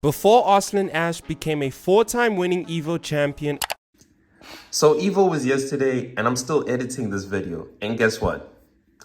Before Arslan Ash became a 4-time winning EVO champion. So EVO was yesterday and I'm still editing this video. And guess what?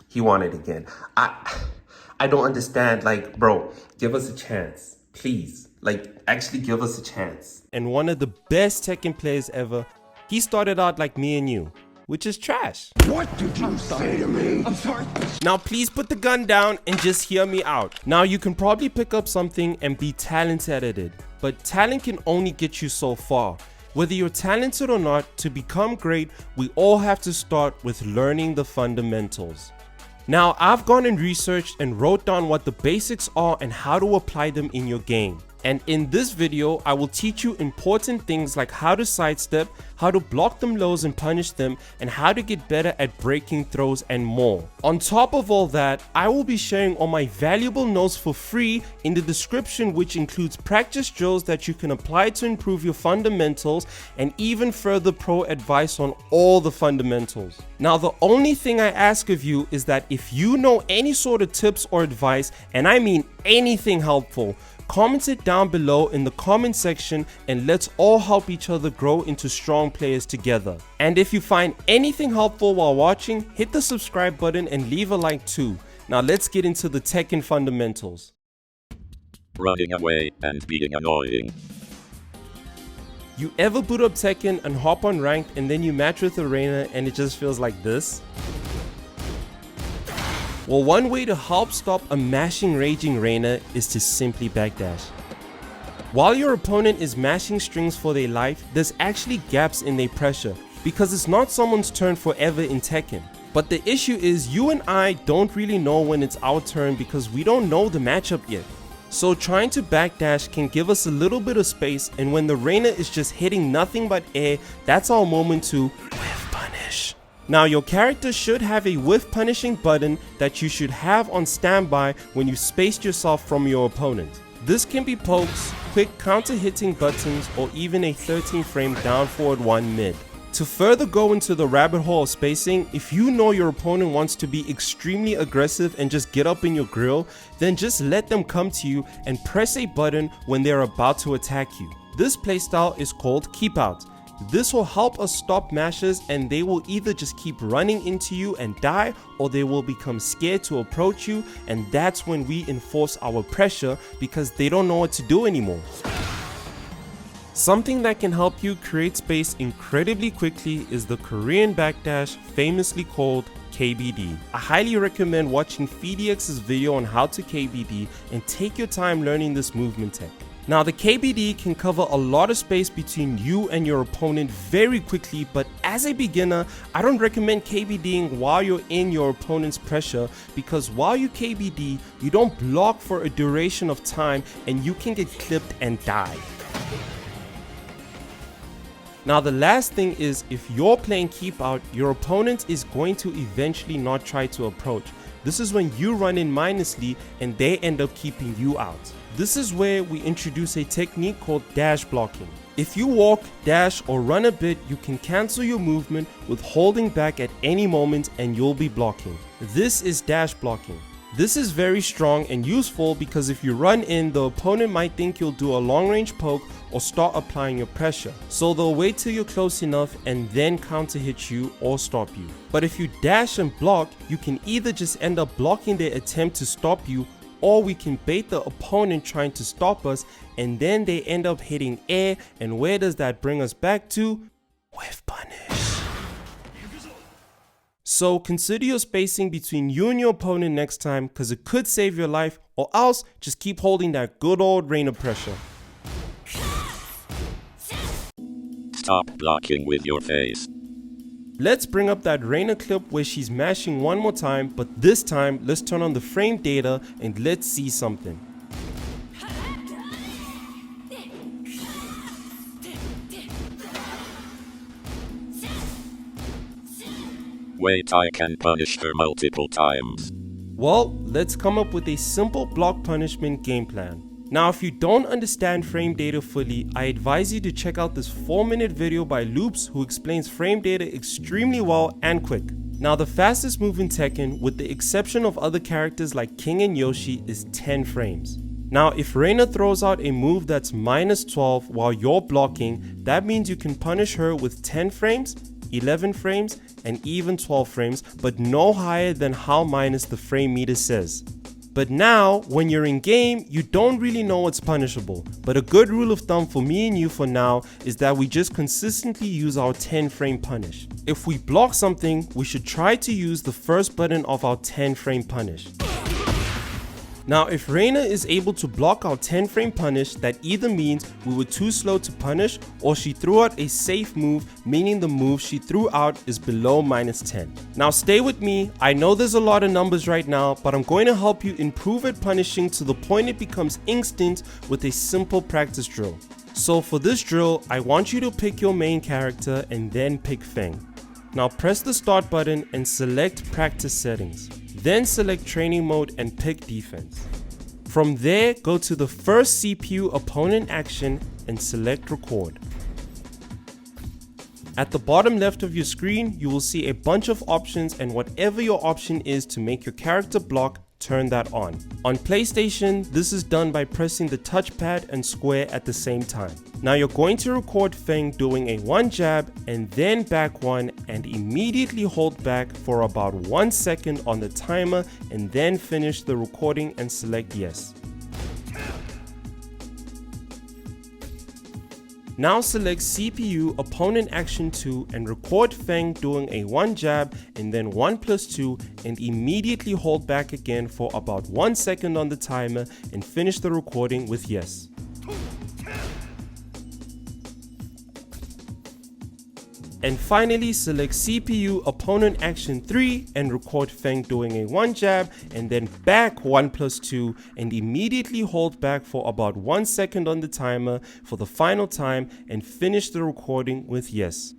He won it again. I don't understand. Like, bro, give us a chance. Please. Like, actually give us a chance. And one of the best Tekken players ever. He started out like me and you, which is trash. What did you say to me? I'm sorry. Now please put the gun down and just hear me out. Now you can probably pick up something and be talented at it, but talent can only get you so far. Whether you're talented or not, to become great, we all have to start with learning the fundamentals. Now I've gone and researched and wrote down what the basics are and how to apply them in your game. And in this video, I will teach you important things like how to sidestep, how to block them lows and punish them, and how to get better at breaking throws and more. On top of all that, I will be sharing all my valuable notes for free in the description, which includes practice drills that you can apply to improve your fundamentals and even further pro advice on all the fundamentals. Now the only thing I ask of you is that if you know any sort of tips or advice, and I mean anything helpful, comment it down below in the comment section and let's all help each other grow into strong players together. And if you find anything helpful while watching, hit the subscribe button and leave a like too. Now let's get into the Tekken fundamentals. Running away and being annoying. You ever boot up Tekken and hop on ranked and then you match with Arena and it just feels like this? Well, one way to help stop a mashing raging Reina is to simply backdash. While your opponent is mashing strings for their life, there's actually gaps in their pressure because it's not someone's turn forever in Tekken. But the issue is you and I don't really know when it's our turn because we don't know the matchup yet. So trying to backdash can give us a little bit of space, and when the Reina is just hitting nothing but air, that's our moment to whiff punish. Now your character should have a whiff punishing button that you should have on standby when you spaced yourself from your opponent. This can be pokes, quick counter hitting buttons, or even a 13 frame down forward 1 mid. To further go into the rabbit hole of spacing, if you know your opponent wants to be extremely aggressive and just get up in your grill, then just let them come to you and press a button when they're about to attack you. This playstyle is called keep out. This will help us stop mashers, and they will either just keep running into you and die, or they will become scared to approach you, and that's when we enforce our pressure because they don't know what to do anymore. Something that can help you create space incredibly quickly is the Korean backdash, famously called KBD. I highly recommend watching FeedEx's video on how to KBD and take your time learning this movement tech. Now the KBD can cover a lot of space between you and your opponent very quickly, but as a beginner, I don't recommend KBDing while you're in your opponent's pressure, because while you KBD, you don't block for a duration of time and you can get clipped and die. Now the last thing is, if you're playing keep out, your opponent is going to eventually not try to approach. This is when you run in minusly and they end up keeping you out. This is where we introduce a technique called dash blocking. If you walk, dash, or run a bit, you can cancel your movement with holding back at any moment and you'll be blocking. This is dash blocking. This is very strong and useful because if you run in, the opponent might think you'll do a long range poke or start applying your pressure. So they'll wait till you're close enough and then counter hit you or stop you. But if you dash and block, you can either just end up blocking their attempt to stop you, or we can bait the opponent trying to stop us and then they end up hitting air, and where does that bring us back to? Whiff punish. So consider your spacing between you and your opponent next time, because it could save your life, or else just keep holding that good old Reina pressure. Stop blocking with your face. Let's bring up that Reina clip where she's mashing one more time, but this time let's turn on the frame data and let's see something. Wait, I can punish her multiple times. Well, let's come up with a simple block punishment game plan. Now if you don't understand frame data fully, I advise you to check out this 4-minute video by Loops, who explains frame data extremely well and quick. Now the fastest move in Tekken, with the exception of other characters like King and Yoshi, is 10 frames. Now if Reina throws out a move that's minus 12 while you're blocking, that means you can punish her with 10 frames, 11 frames, and even 12 frames, but no higher than how minus the frame meter says. But now, when you're in game, you don't really know what's punishable, but a good rule of thumb for me and you for now is that we just consistently use our 10 frame punish. If we block something, we should try to use the first button of our 10 frame punish. Now if Reina is able to block our 10 frame punish, that either means we were too slow to punish or she threw out a safe move, meaning the move she threw out is below minus 10. Now stay with me, I know there's a lot of numbers right now, but I'm going to help you improve at punishing to the point it becomes instant with a simple practice drill. So for this drill, I want you to pick your main character and then pick Feng. Now press the start button and select practice settings. Then select training mode and pick defense. From there, go to the first CPU opponent action and select record. At the bottom left of your screen, you will see a bunch of options, and whatever your option is to make your character block, turn that on. On PlayStation, this is done by pressing the touchpad and square at the same time. Now you're going to record Feng doing a one jab and then back one, and immediately hold back for about 1 second on the timer and then finish the recording and select yes. Now select CPU opponent action 2 and record Feng doing a one jab and then 1+2, and immediately hold back again for about 1 second on the timer and finish the recording with yes. And finally select CPU opponent action 3 and record Feng doing a one jab and then back 1+2, and immediately hold back for about 1 second on the timer for the final time and finish the recording with yes.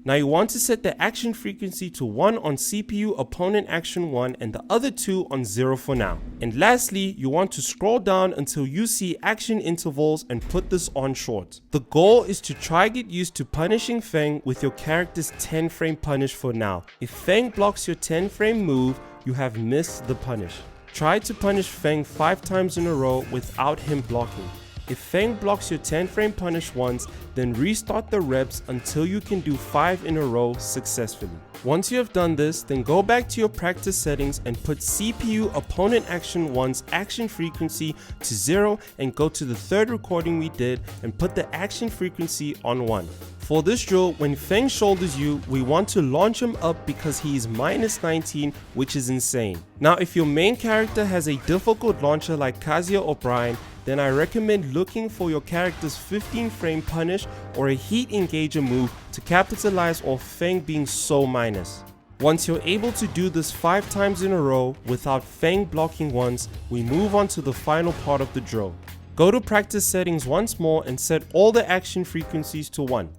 Now you want to set the action frequency to 1 on CPU opponent action 1 and the other 2 on 0 for now. And lastly, you want to scroll down until you see action intervals and put this on short. The goal is to try get used to punishing Feng with your character's 10 frame punish for now. If Feng blocks your 10 frame move, you have missed the punish. Try to punish Feng 5 times in a row without him blocking. If Feng blocks your 10 frame punish once, then restart the reps until you can do 5 in a row successfully. Once you have done this, then go back to your practice settings and put CPU opponent action 1's action frequency to 0 and go to the third recording we did and put the action frequency on 1. For this drill, when Feng shoulders you, we want to launch him up because he is minus 19, which is insane. Now if your main character has a difficult launcher like Kazuya or Brian, then I recommend looking for your character's 15 frame punish or a heat engager move to capitalize off Feng being so minus. Once you're able to do this 5 times in a row without Feng blocking once, we move on to the final part of the drill. Go to practice settings once more and set all the action frequencies to 1.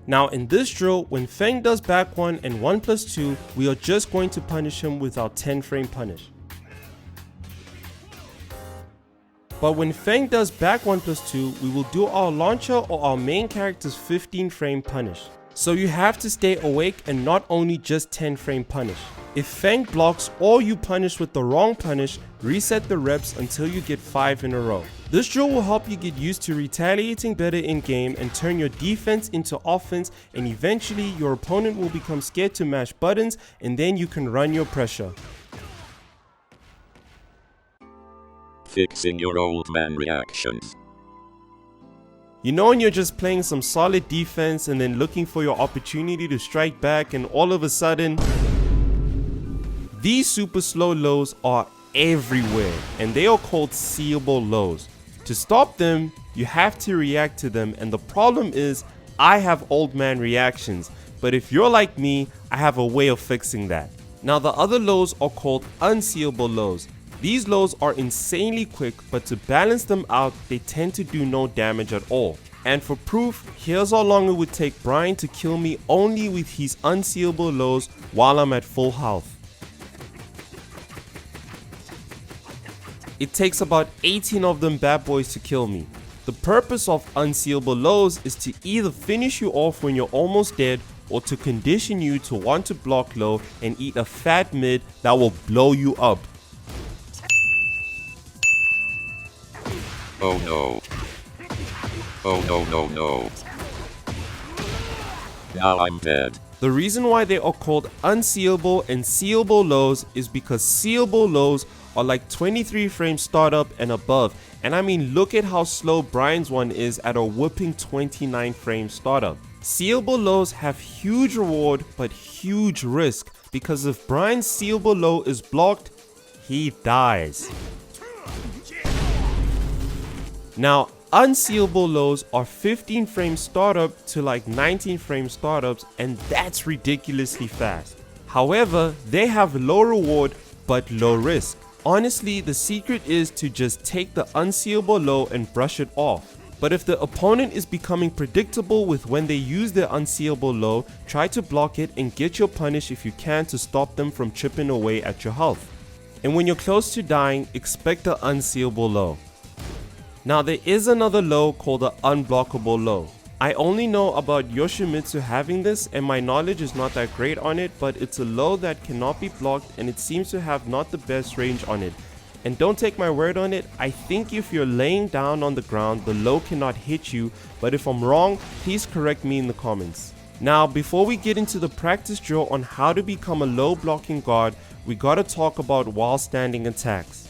Now in this drill, when Feng does back 1 and 1+2, we are just going to punish him with our 10 frame punish. But when Feng does back 1+2, we will do our launcher or our main character's 15 frame punish. So you have to stay awake and not only just 10 frame punish. If Feng blocks or you punish with the wrong punish, reset the reps until you get 5 in a row. This drill will help you get used to retaliating better in game and turn your defense into offense, and eventually your opponent will become scared to mash buttons, and then you can run your pressure. Fixing your old man reactions. You know when you're just playing some solid defense and then looking for your opportunity to strike back, and all of a sudden these super slow lows are everywhere and they are called seeable lows. To stop them, you have to react to them, and the problem is I have old man reactions, but if you're like me, I have a way of fixing that. Now the other lows are called unseeable lows. These lows are insanely quick, but to balance them out, they tend to do no damage at all. And for proof, here's how long it would take Brian to kill me only with his unseeable lows while I'm at full health. It takes about 18 of them bad boys to kill me. The purpose of unseeable lows is to either finish you off when you're almost dead or to condition you to want to block low and eat a fat mid that will blow you up. Oh no. Oh no no no. Now I'm dead. The reason why they are called unseeable and seeable lows is because seeable lows are like 23 frame startup and above, and I mean look at how slow Brian's one is at a whooping 29 frame startup. Seeable lows have huge reward but huge risk, because if Brian's seeable low is blocked, he dies. Now, unseeable lows are 15 frame startup to like 19 frame startups, and that's ridiculously fast. However, they have low reward but low risk. Honestly, the secret is to just take the unseeable low and brush it off. But if the opponent is becoming predictable with when they use their unseeable low, try to block it and get your punish if you can to stop them from chipping away at your health. And when you're close to dying, expect the unseeable low. Now there is another low called the unblockable low. I only know about Yoshimitsu having this, and my knowledge is not that great on it, but it's a low that cannot be blocked and it seems to have not the best range on it. And don't take my word on it, I think if you're laying down on the ground, the low cannot hit you, but if I'm wrong, please correct me in the comments. Now before we get into the practice drill on how to become a low blocking guard, we gotta talk about while standing attacks.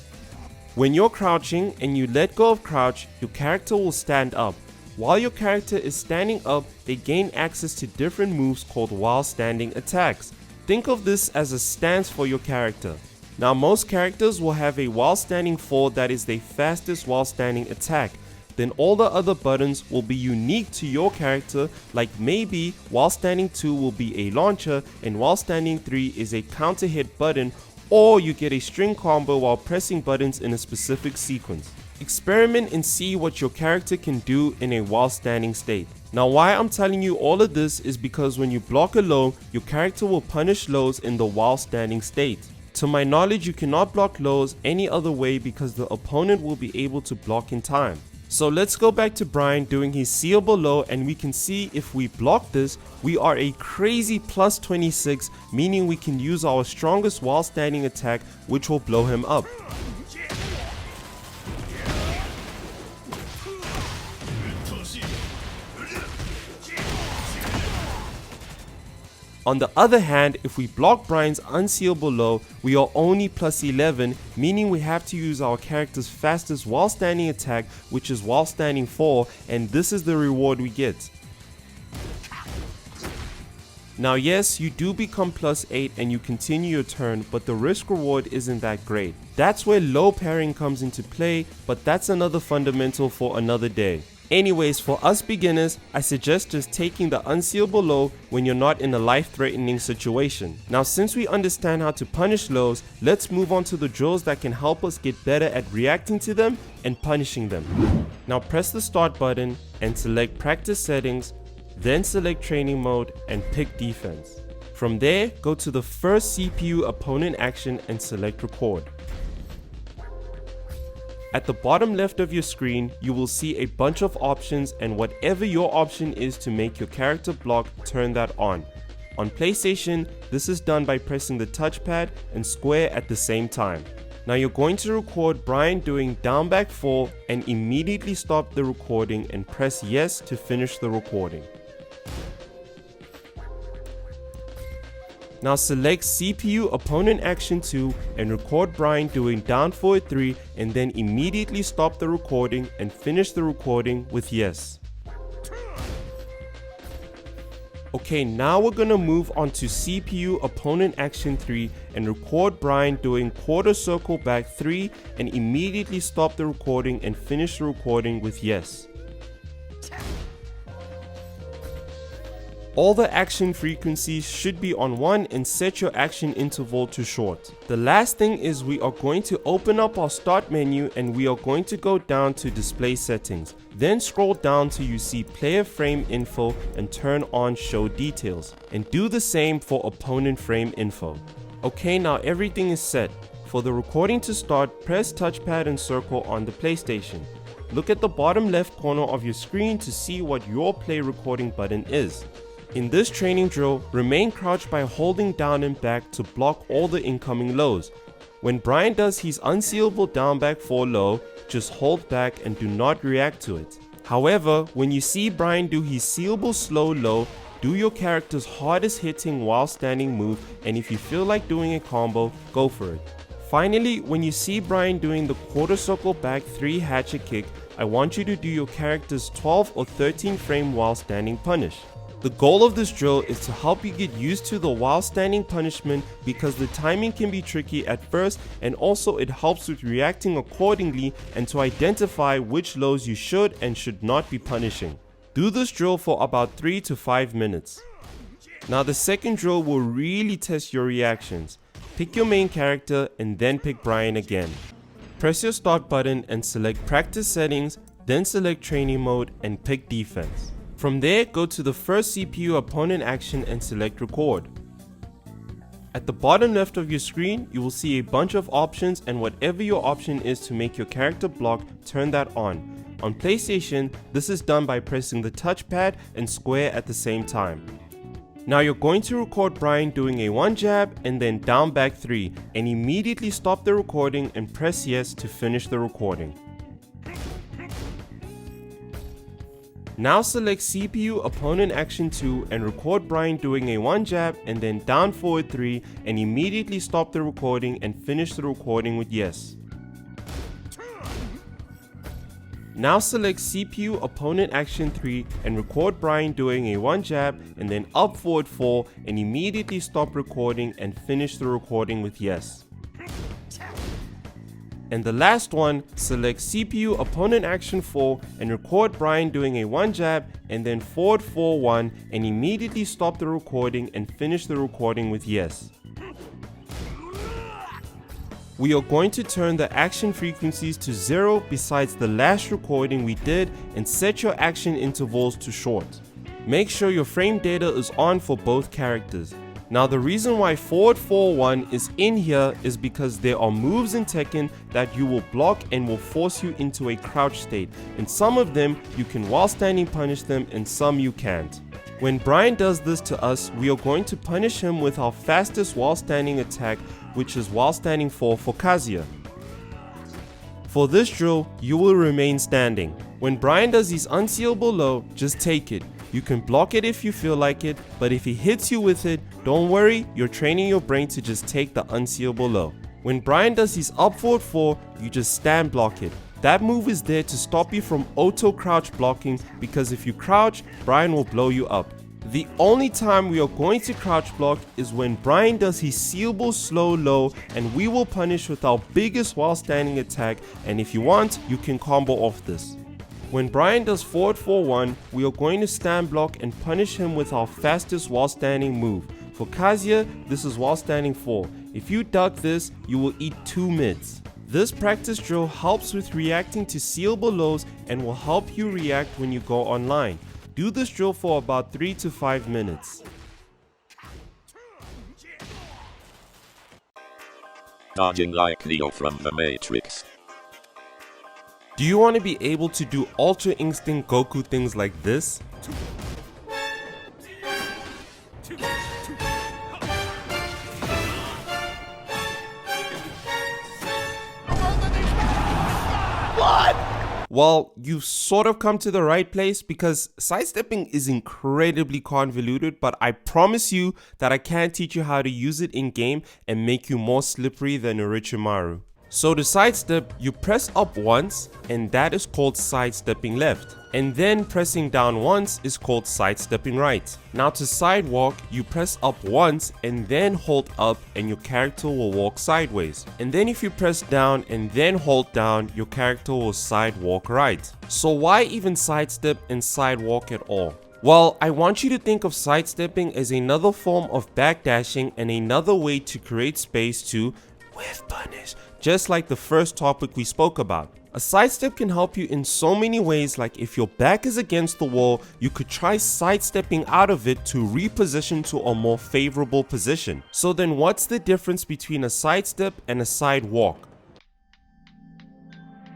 When you're crouching and you let go of crouch, your character will stand up. While your character is standing up, they gain access to different moves called while standing attacks. Think of this as a stance for your character. Now most characters will have a while standing 4 that is their fastest while standing attack. Then all the other buttons will be unique to your character, like maybe while standing 2 will be a launcher and while standing 3 is a counter hit button, or you get a string combo while pressing buttons in a specific sequence. Experiment and see what your character can do in a while standing state. Now why I'm telling you all of this is because when you block a low, your character will punish lows in the while standing state. To my knowledge, you cannot block lows any other way because the opponent will be able to block in time. So let's go back to Brian doing his seeable low, and we can see if we block this, we are a crazy plus 26, meaning we can use our strongest while standing attack, which will blow him up. On the other hand, if we block Brian's unseeable low, we are only plus 11, meaning we have to use our character's fastest while standing attack, which is while standing 4, and this is the reward we get. Now yes, you do become plus 8 and you continue your turn, but the risk reward isn't that great. That's where low pairing comes into play, but that's another fundamental for another day. Anyways, for us beginners, I suggest just taking the unseeable low when you're not in a life-threatening situation. Now since we understand how to punish lows, let's move on to the drills that can help us get better at reacting to them and punishing them. Now press the start button and select practice settings, then select training mode and pick defense. From there, go to the first CPU opponent action and select record. At the bottom left of your screen, you will see a bunch of options, and whatever your option is to make your character block, turn that on. On PlayStation, this is done by pressing the touchpad and square at the same time. Now you're going to record Brian doing down back 4 and immediately stop the recording and press yes to finish the recording. Now select CPU opponent action 2 and record Brian doing down forward 3 and then immediately stop the recording and finish the recording with yes. Okay, now we're gonna move on to CPU opponent action 3 and record Brian doing quarter circle back 3 and immediately stop the recording and finish the recording with yes. All the action frequencies should be on 1 and set your action interval to short. The last thing is we are going to open up our start menu and we are going to go down to display settings. Then scroll down till you see player frame info and turn on show details. And do the same for opponent frame info. Okay, now everything is set. For the recording to start, press touchpad and circle on the PlayStation. Look at the bottom left corner of your screen to see what your play recording button is. In this training drill, remain crouched by holding down and back to block all the incoming lows. When Brian does his unsealable down back 4 low, just hold back and do not react to it. However, when you see Brian do his sealable slow low, do your character's hardest hitting while standing move, and if you feel like doing a combo, go for it. Finally, when you see Brian doing the quarter circle back 3 hatchet kick, I want you to do your character's 12 or 13 frame while standing punish. The goal of this drill is to help you get used to the while standing punishment because the timing can be tricky at first, and also it helps with reacting accordingly and to identify which lows you should and should not be punishing. Do this drill for about 3 to 5 minutes. Now the second drill will really test your reactions. Pick your main character and then pick Brian again. Press your start button and select practice settings, then select training mode and pick defense. From there, go to the first CPU opponent action and select record. At the bottom left of your screen, you will see a bunch of options, and whatever your option is to make your character block, turn that on. On PlayStation, this is done by pressing the touchpad and square at the same time. Now you're going to record Brian doing a 1 jab and then down back 3, and immediately stop the recording and press yes to finish the recording. Now select CPU opponent action 2 and record Brian doing a 1 jab and then down forward 3, and immediately stop the recording and finish the recording with yes. Now select CPU opponent action 3 and record Brian doing a 1 jab and then up forward 4, and immediately stop recording and finish the recording with yes. And the last one, select CPU opponent action 4 and record Brian doing a 1 jab and then forward 4-1, and immediately stop the recording and finish the recording with yes. We are going to turn the action frequencies to 0 besides the last recording we did and set your action intervals to short. Make sure your frame data is on for both characters. Now the reason why forward 4-1 is in here is because there are moves in Tekken that you will block and will force you into a crouch state, and some of them you can while standing punish them and some you can't. When Brian does this to us, we are going to punish him with our fastest while standing attack, which is while standing 4 for Kazuya. For this drill, you will remain standing. When Brian does his unsealable low, just take it. You can block it if you feel like it, but if he hits you with it, don't worry, you're training your brain to just take the unsealable low. When Brian does his up forward 4, you just stand block it. That move is there to stop you from auto crouch blocking, because if you crouch, Brian will blow you up. The only time we are going to crouch block is when Brian does his sealable slow low, and we will punish with our biggest while standing attack, and if you want, you can combo off this. When Brian does forward 4-1, we are going to stand block and punish him with our fastest while standing move. For Kazuya, this is while standing 4. If you duck this, you will eat 2 mids. This practice drill helps with reacting to sealable lows and will help you react when you go online. Do this drill for about 3 to 5 minutes. Dodging like Neo from the Matrix. Do you want to be able to do Ultra Instinct Goku things like this? What? Well, you've sort of come to the right place, because sidestepping is incredibly convoluted, but I promise you that I can teach you how to use it in game and make you more slippery than Orochimaru. So to sidestep, you press up once, and that is called sidestepping left. And then pressing down once is called sidestepping right. Now to sidewalk, you press up once and then hold up, and your character will walk sideways. And then if you press down and then hold down, your character will sidewalk right. So why even sidestep and sidewalk at all? Well, I want you to think of sidestepping as another form of backdashing and another way to create space to whiff punish, just like the first topic we spoke about. A sidestep can help you in so many ways, like if your back is against the wall, you could try sidestepping out of it to reposition to a more favorable position. So then what's the difference between a sidestep and a sidewalk?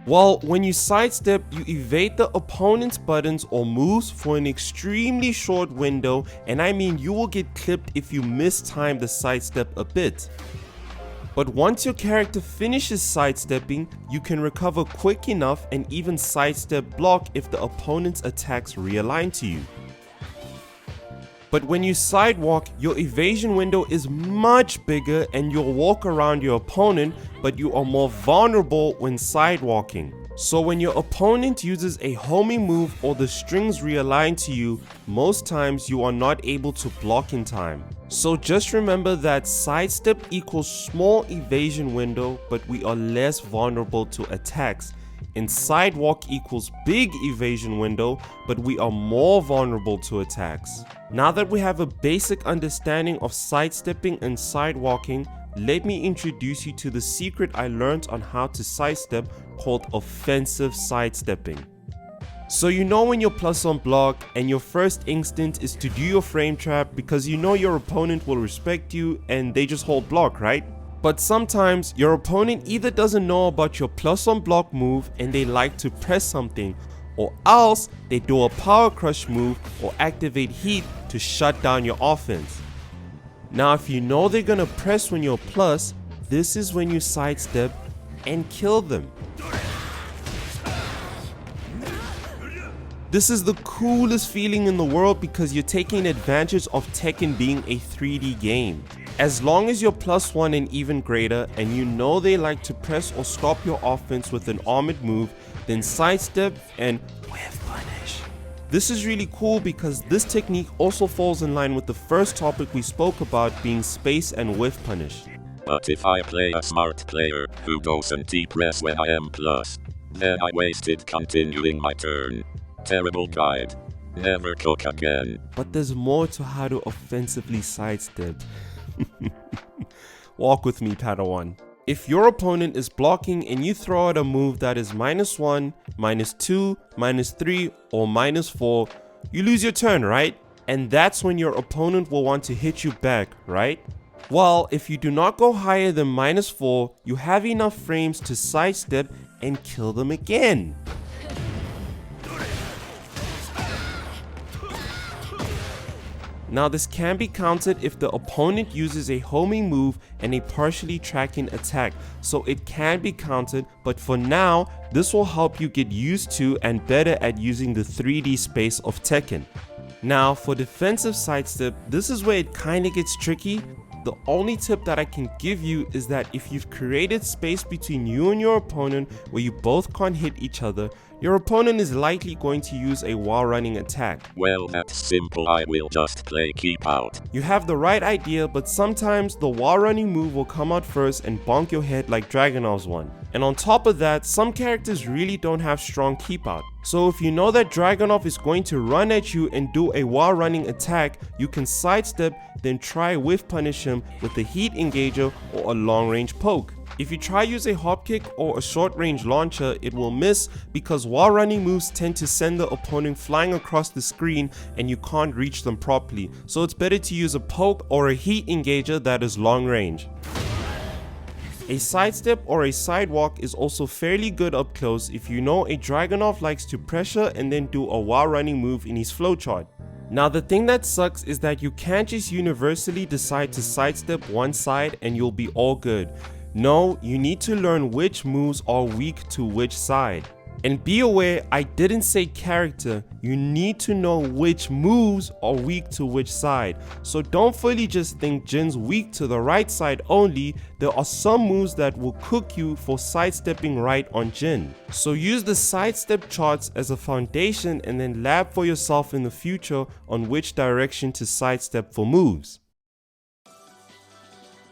Well, when you sidestep, you evade the opponent's buttons or moves for an extremely short window, and I mean you will get clipped if you mistime the sidestep a bit. But once your character finishes sidestepping, you can recover quick enough and even sidestep block if the opponent's attacks realign to you. But when you sidewalk, your evasion window is much bigger and you'll walk around your opponent, but you are more vulnerable when sidewalking. So when your opponent uses a homing move or the strings realign to you, most times you are not able to block in time. So just remember that sidestep equals small evasion window, but we are less vulnerable to attacks. And sidewalk equals big evasion window, but we are more vulnerable to attacks. Now that we have a basic understanding of sidestepping and sidewalking, let me introduce you to the secret I learned on how to sidestep called offensive sidestepping. So you know when you're plus on block and your first instinct is to do your frame trap because you know your opponent will respect you and they just hold block, right? But sometimes your opponent either doesn't know about your plus on block move and they like to press something, or else they do a power crush move or activate heat to shut down your offense. Now if you know they're gonna press when you're plus, this is when you sidestep and kill them. This is the coolest feeling in the world because you're taking advantage of Tekken being a 3D game. As long as you're +1 and even greater and you know they like to press or stop your offense with an armored move, then sidestep and whiff punish. This is really cool because this technique also falls in line with the first topic we spoke about, being space and whiff punish. But if I play a smart player who doesn't press when I am plus, then I wasted continuing my turn. Terrible guide. Never cook again. But there's more to how to offensively sidestep. Walk with me, Padawan. If your opponent is blocking and you throw out a move that is -1, -2, -3, or -4, you lose your turn, right? And that's when your opponent will want to hit you back, right? Well, if you do not go higher than -4, you have enough frames to sidestep and kill them again. Now this can be countered if the opponent uses a homing move and a partially tracking attack, so it can be countered, but for now, this will help you get used to and better at using the 3D space of Tekken. Now for defensive sidestep, this is where it kinda gets tricky. The only tip that I can give you is that if you've created space between you and your opponent where you both can't hit each other, your opponent is likely going to use a while running attack. Well, that's simple. I will just play keep out. You have the right idea, but sometimes the while running move will come out first and bonk your head like Dragunov's one. And on top of that, some characters really don't have strong keep out. So if you know that Dragunov is going to run at you and do a while running attack, you can sidestep, then try whiff punish him with a heat engager or a long range poke. If you try use a hop kick or a short range launcher, it will miss because while running moves tend to send the opponent flying across the screen and you can't reach them properly. So it's better to use a poke or a heat engager that is long range. A sidestep or a sidewalk is also fairly good up close if you know a Dragunov likes to pressure and then do a while running move in his flowchart. Now the thing that sucks is that you can't just universally decide to sidestep one side and you'll be all good. No, you need to learn which moves are weak to which side. And be aware, I didn't say character, you need to know which moves are weak to which side. So don't fully just think Jin's weak to the right side only, there are some moves that will cook you for sidestepping right on Jin. So use the sidestep charts as a foundation and then lab for yourself in the future on which direction to sidestep for moves.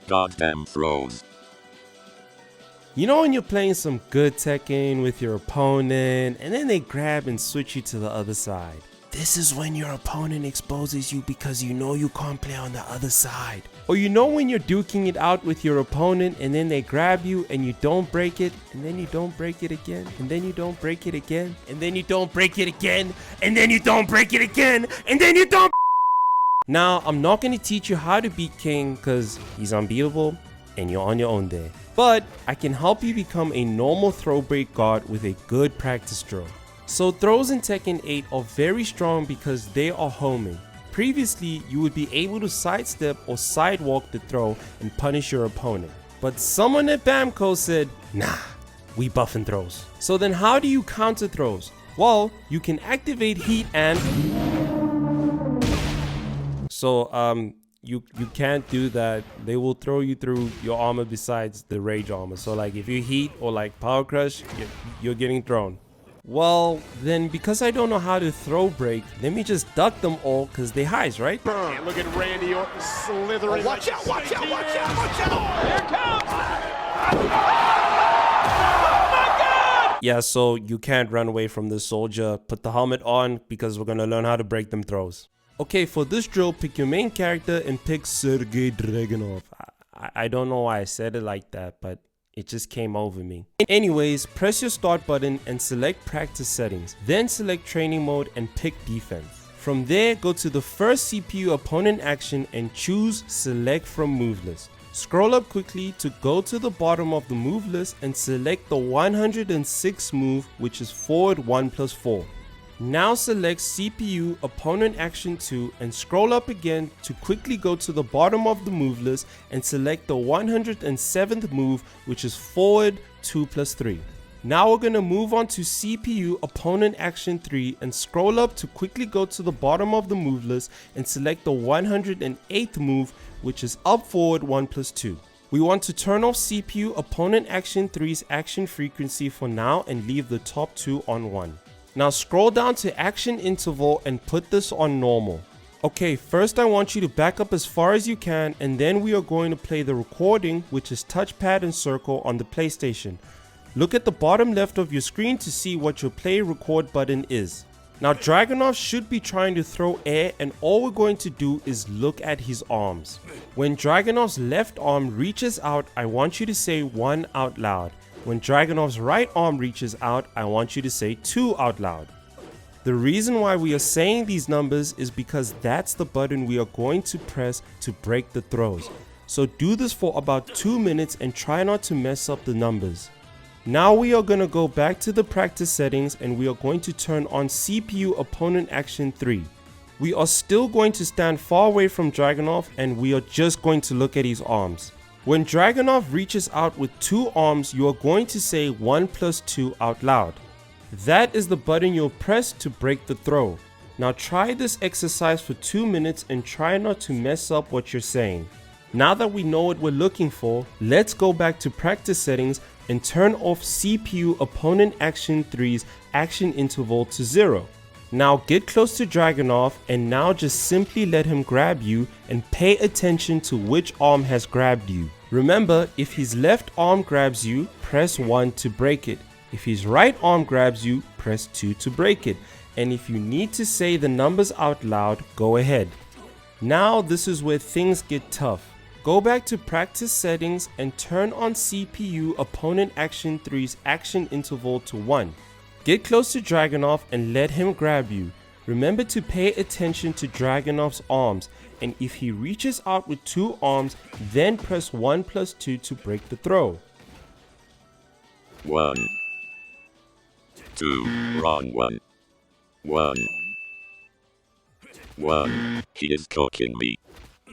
Goddamn throws. You know when you're playing some good Tekken with your opponent and then they grab and switch you to the other side. This is when your opponent exposes you because you know you can't play on the other side. Or you know when you're duking it out with your opponent and then they grab you and you don't break it, and then you don't break it again, and then you don't break it again, and then you don't break it again, and then you don't break it again, and then you don't. Now, I'm not going to teach you how to beat King because he's unbeatable and you're on your own there. but I can help you become a normal throw break guard with a good practice drill. So throws in Tekken 8 are very strong because they are homing. Previously, you would be able to sidestep or sidewalk the throw and punish your opponent. But someone at Bamco said, nah, we buffing throws. So then how do you counter throws? Well, you can activate heat and... So you can't do that. They will throw you through your armor besides the rage armor. So like if you heat or like power crush, you're getting thrown. Well, then because I don't know how to throw break, let me just duck them all because they highs, right? And look at Randy Orton slithering. Oh, watch out, watch out, watch out, watch out! Here it comes! Yeah, so you can't run away from this soldier. Put the helmet on because we're going to learn how to break them throws. Okay, for this drill, pick your main character and pick Sergey Dragunov. I don't know why I said it like that, but it just came over me. Anyways, press your start button and select practice settings. Then select training mode and pick defense. From there, go to the first CPU opponent action and choose select from move list. Scroll up quickly to go to the bottom of the move list and select the 106 move, which is forward 1+4. Now select CPU opponent action 2 and scroll up again to quickly go to the bottom of the move list and select the 107th move, which is forward 2+3. Now we're going to move on to CPU opponent action 3 and scroll up to quickly go to the bottom of the move list and select the 108th move, which is up forward 1+2. We want to turn off CPU opponent action 3's action frequency for now and leave the top 2 on 1. Now scroll down to action interval and put this on normal. Okay, first I want you to back up as far as you can and then we are going to play the recording, which is touchpad and circle on the PlayStation. Look at the bottom left of your screen to see what your play record button is. Now Dragunov should be trying to throw air and all we're going to do is look at his arms. When Dragunov's left arm reaches out, I want you to say 1 out loud. When Dragunov's right arm reaches out, I want you to say 2 out loud. The reason why we are saying these numbers is because that's the button we are going to press to break the throws. So do this for about 2 minutes and try not to mess up the numbers. Now we are going to go back to the practice settings and we are going to turn on CPU opponent action 3. We are still going to stand far away from Dragunov and we are just going to look at his arms. When Dragunov reaches out with 2 arms, you are going to say 1+2 out loud. That is the button you'll press to break the throw. Now try this exercise for 2 minutes and try not to mess up what you're saying. Now that we know what we're looking for, let's go back to practice settings and turn off CPU opponent action 3's action interval to 0. Now get close to Dragunov and now just simply let him grab you and pay attention to which arm has grabbed you. Remember, if his left arm grabs you, press 1 to break it. If his right arm grabs you, press 2 to break it. And if you need to say the numbers out loud, go ahead. Now this is where things get tough. Go back to practice settings and turn on CPU opponent action 3's action interval to 1. Get close to Dragunov and let him grab you. Remember to pay attention to Dragunov's arms, and if he reaches out with 2 arms, then press 1+2 to break the throw. 1, 2, wrong one. 1, 1, he is cooking me.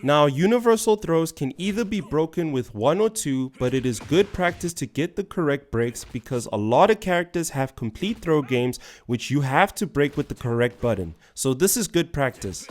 Now universal throws can either be broken with 1 or 2, but it is good practice to get the correct breaks because a lot of characters have complete throw games which you have to break with the correct button. So this is good practice.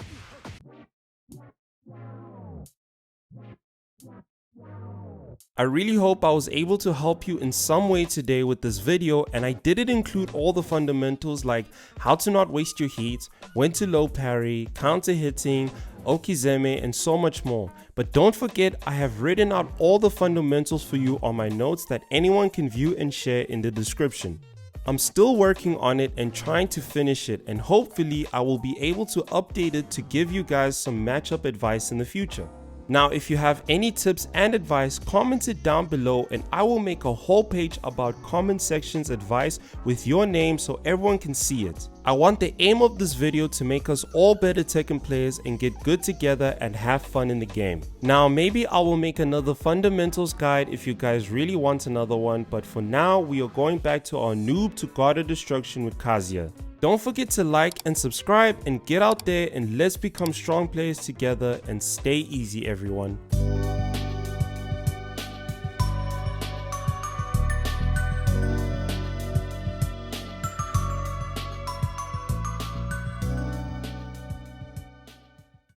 I really hope I was able to help you in some way today with this video, and I didn't include all the fundamentals like how to not waste your heat, when to low parry, counter hitting, okizeme, and so much more. But don't forget, I have written out all the fundamentals for you on my notes that anyone can view and share in the description. I'm still working on it and trying to finish it, and hopefully I will be able to update it to give you guys some matchup advice in the future. Now, if you have any tips and advice, comment it down below and I will make a whole page about comment sections advice with your name so everyone can see it. I want the aim of this video to make us all better Tekken players and get good together and have fun in the game. Now, maybe I will make another fundamentals guide if you guys really want another one, but for now, we are going back to our noob to god of destruction with Kazuya. Don't forget to like and subscribe and get out there and let's become strong players together and stay easy everyone.